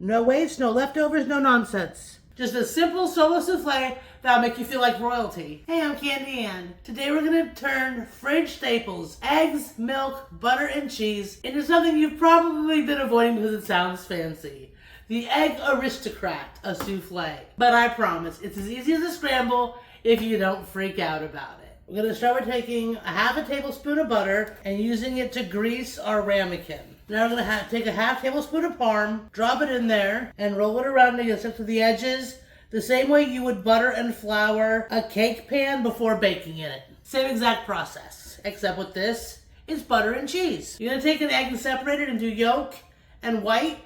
No waste, no leftovers, no nonsense. Just a simple solo souffle that'll make you feel like royalty. Hey, I'm Candy Ann. Today we're gonna turn fridge staples, eggs, milk, butter, and cheese, into something you've probably been avoiding because it sounds fancy. The egg aristocrat, a souffle. But I promise, it's as easy as a scramble if you don't freak out about it. We're gonna start with taking a half a tablespoon of butter and using it to grease our ramekin. Now we're gonna take a half tablespoon of parm, drop it in there, and roll it around to get stuck to the edges, the same way you would butter and flour a cake pan before baking in it. Same exact process, except with this, it's butter and cheese. You're gonna take an egg and separate it into yolk and white,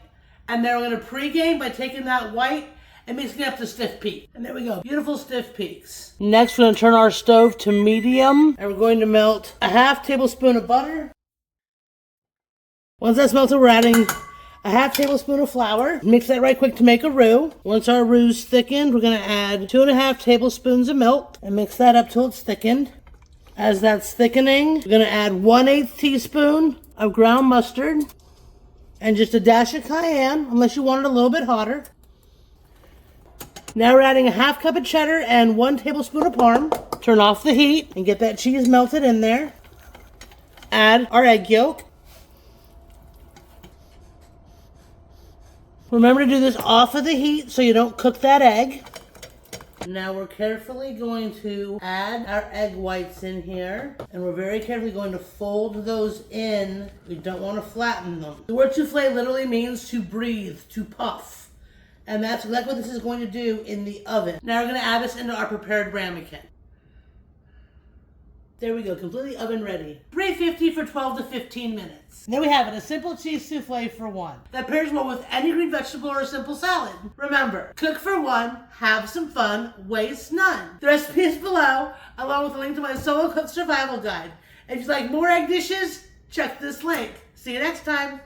and then we're gonna pregame by taking that white and mixing it up to stiff peak. And there we go, beautiful stiff peaks. Next, we're gonna turn our stove to medium, and we're going to melt a half tablespoon of butter. Once that's melted, we're adding a half tablespoon of flour. Mix that right quick to make a roux. Once our roux's thickened, we're gonna add 2.5 tablespoons of milk and mix that up till it's thickened. As that's thickening, we're gonna add 1/8 teaspoon of ground mustard and just a dash of cayenne, unless you want it a little bit hotter. Now we're adding a half cup of cheddar and 1 tablespoon of parm. Turn off the heat and get that cheese melted in there. Add our egg yolk. Remember to do this off of the heat so you don't cook that egg. Now we're carefully going to add our egg whites in here, and we're very carefully going to fold those in. We don't want to flatten them. The word souffle literally means to breathe, to puff. And that's exactly what this is going to do in the oven. Now we're going to add this into our prepared ramekin. There we go, completely oven ready. 350 for 12 to 15 minutes. There we have it, a simple cheese souffle for one. That pairs well with any green vegetable or a simple salad. Remember, cook for one, have some fun, waste none. The recipe is below, along with a link to my solo cook survival guide. If you like more egg dishes, check this link. See you next time.